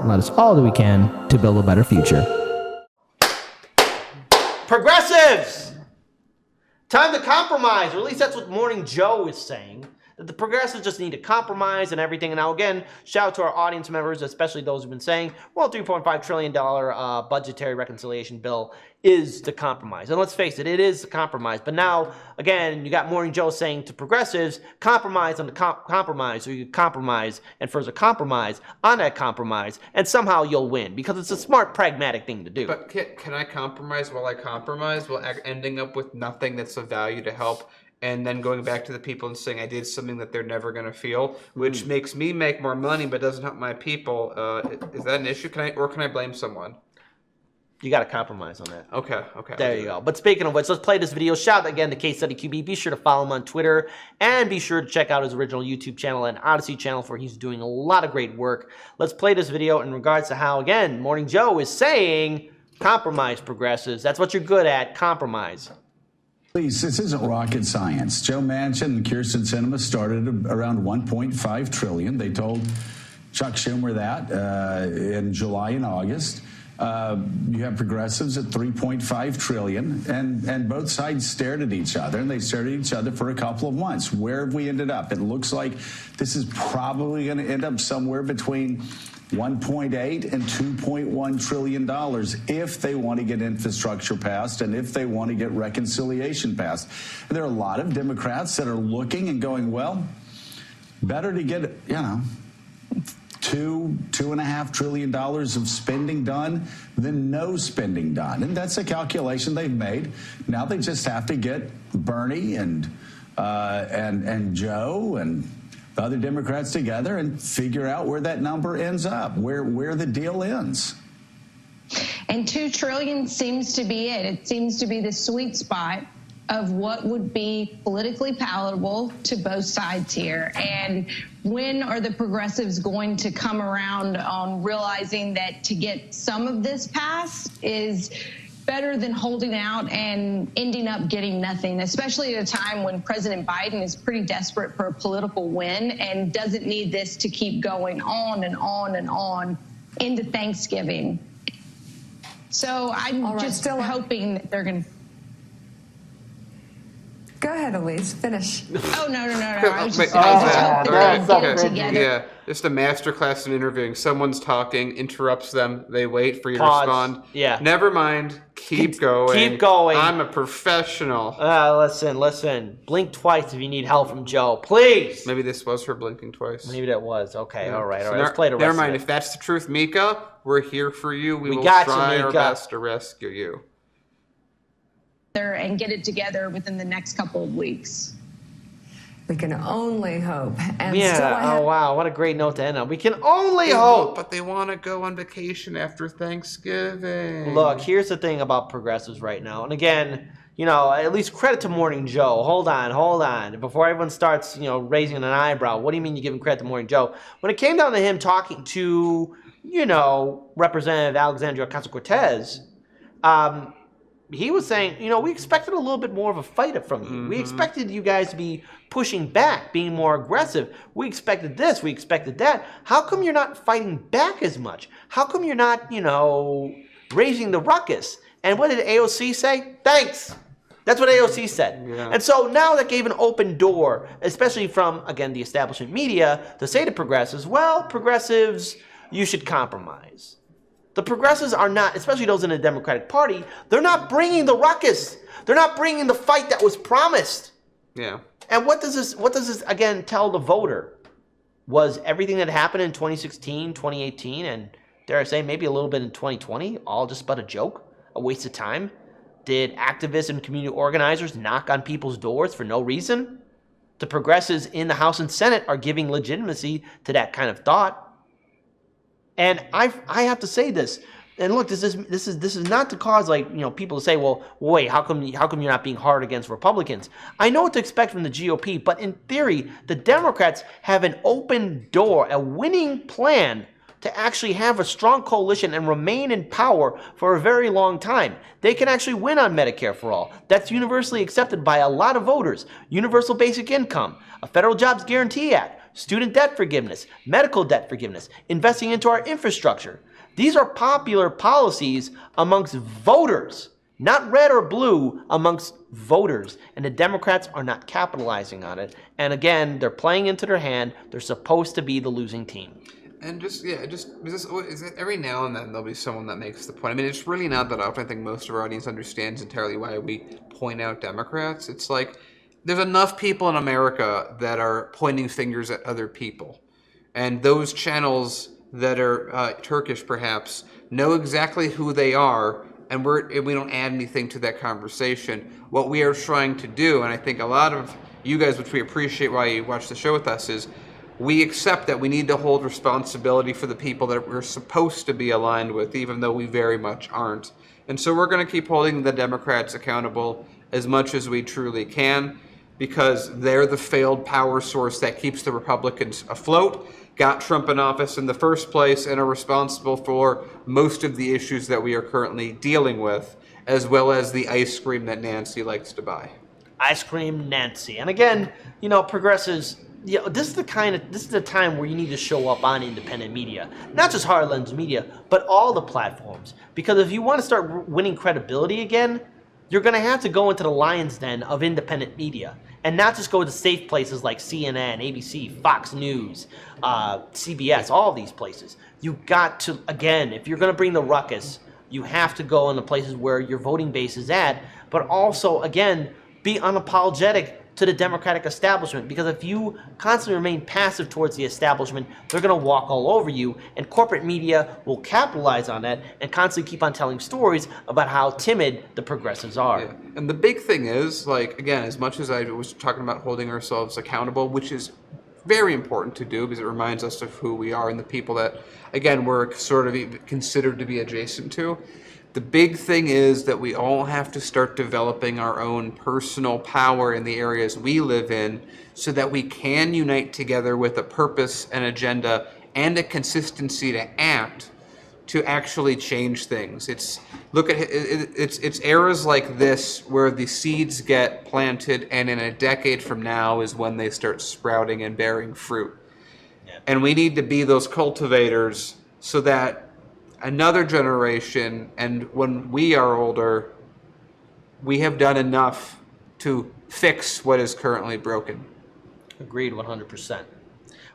and let us all do we can to build a better future. Progressives! Time to compromise, or at least that's what Morning Joe is saying. That the progressives just need to compromise and everything. And now again, shout out to our audience members, especially those who've been saying, well, $3.5 trillion budgetary reconciliation bill is the compromise. And let's face it, it is the compromise. But now, again, you got Morning Joe saying to progressives, compromise on the compromise, so you compromise and further compromise on that compromise, and somehow you'll win, because it's a smart, pragmatic thing to do. But can I compromise while I compromise, while ending up with nothing that's of value to help, and then going back to the people and saying I did something that they're never going to feel, which makes me make more money but doesn't help my people? Is that an issue? Can I blame someone? You got to compromise on that. Okay. There you go. But speaking of which, let's play this video. Shout out again to Case Study QB. Be sure to follow him on Twitter, and be sure to check out his original YouTube channel and Odyssey channel, for he's doing a lot of great work. Let's play this video in regards to how, again, Morning Joe is saying compromise, progressives. That's what you're good at, compromise. Please, this isn't rocket science. Joe Manchin and Kyrsten Sinema started around $1.5 trillion. They told Chuck Schumer that in July and August. You have progressives at $3.5 trillion, and both sides stared at each other, and they stared at each other for a couple of months. Where have we ended up? It looks like this is probably going to end up somewhere between $1.8 and $2.1 trillion if they want to get infrastructure passed and if they want to get reconciliation passed. And there are a lot of Democrats that are looking and going, well, better to get, $2.5 trillion of spending done than no spending done. And that's a calculation they've made. Now they just have to get Bernie and Joe and the other Democrats together and figure out where that number ends up, where the deal ends. And $2 trillion seems to be it. It seems to be the sweet spot of what would be politically palatable to both sides here. And when are the progressives going to come around on realizing that to get some of this passed is better than holding out and ending up getting nothing, especially at a time when President Biden is pretty desperate for a political win and doesn't need this to keep going on and on and on into Thanksgiving. So I'm hoping that they're going to... Go ahead, Elise. Finish. Oh, no. I was just hoping they get it together. Yeah, just a masterclass in interviewing. Someone's talking, interrupts them, they wait for you Pause. to respond. Yeah. Never mind. Keep going. Keep going. I'm a professional. Listen. Blink twice if you need help from Joe, please. Maybe this was her blinking twice. Maybe that was. Okay, Yeah. all right. So Let's play the rest Never mind. of it. If that's the truth, Mika, we're here for you. We will got you, try our Mika. best to rescue you. And get it together within the next couple of weeks. We can only hope. And Yeah, wow, what a great note to end on. We can only hope. But they want to go on vacation after Thanksgiving. Look, here's the thing about progressives right now. And again, at least credit to Morning Joe. Hold on. Before everyone starts, raising an eyebrow, what do you mean you're giving credit to Morning Joe? When it came down to him talking to, Representative Alexandria Ocasio-Cortez, he was saying, we expected a little bit more of a fight from you. Mm-hmm. We expected you guys to be pushing back, being more aggressive. We expected this, we expected that. How come you're not fighting back as much? How come you're not, raising the ruckus? And what did AOC say? Thanks. That's what AOC said. Yeah. And so now that gave an open door, especially from, again, the establishment media, to say to progressives, well, progressives, you should compromise. The progressives are not, especially those in the Democratic Party, they're not bringing the ruckus. They're not bringing the fight that was promised. Yeah. And what does this again tell the voter? Was everything that happened in 2016, 2018, and dare I say maybe a little bit in 2020 all just but a joke, a waste of time? Did activists and community organizers knock on people's doors for no reason? The progressives in the House and Senate are giving legitimacy to that kind of thought. And I have to say this, and look, this is not to cause people to say, well, wait, how come you're not being hard against Republicans? I know what to expect from the GOP, but in theory, the Democrats have an open door, a winning plan to actually have a strong coalition and remain in power for a very long time. They can actually win on Medicare for all. That's universally accepted by a lot of voters. Universal basic income, a federal jobs guarantee act, student debt forgiveness, medical debt forgiveness, investing into our infrastructure. These are popular policies amongst voters, not red or blue, amongst voters. And the Democrats are not capitalizing on it. And again, they're playing into their hand. They're supposed to be the losing team. And is it every now and then there'll be someone that makes the point. I mean, it's really not that often. I think most of our audience understands entirely why we point out Democrats. It's like there's enough people in America that are pointing fingers at other people. And those channels that are Turkish, perhaps, know exactly who they are, and we don't add anything to that conversation. What we are trying to do, and I think a lot of you guys, which we appreciate why you watch the show with us, is we accept that we need to hold responsibility for the people that we're supposed to be aligned with, even though we very much aren't. And so we're going to keep holding the Democrats accountable as much as we truly can, because they're the failed power source that keeps the Republicans afloat, got Trump in office in the first place, and are responsible for most of the issues that we are currently dealing with, as well as the ice cream that Nancy likes to buy. Ice cream Nancy. And again, progressives, this is the time where you need to show up on independent media, not just Hard Lens Media, but all the platforms. Because if you want to start winning credibility again, you're going to have to go into the lion's den of independent media and not just go to safe places like CNN, ABC, Fox News, CBS, all these places. You got to, again, if you're going to bring the ruckus, you have to go in the places where your voting base is at, but also, again, be unapologetic to the Democratic establishment, because if you constantly remain passive towards the establishment, they're going to walk all over you, and corporate media will capitalize on that and constantly keep on telling stories about how timid the progressives are. Yeah. And the big thing is, again, as much as I was talking about holding ourselves accountable, which is very important to do because it reminds us of who we are and the people that, again, we're sort of considered to be adjacent to. The big thing is that we all have to start developing our own personal power in the areas we live in so that we can unite together with a purpose, an agenda, and a consistency to act to actually change things. It's eras like this where the seeds get planted, and in a decade from now is when they start sprouting and bearing fruit. Yeah. And we need to be those cultivators so that another generation, and when we are older, we have done enough to fix what is currently broken. Agreed 100%.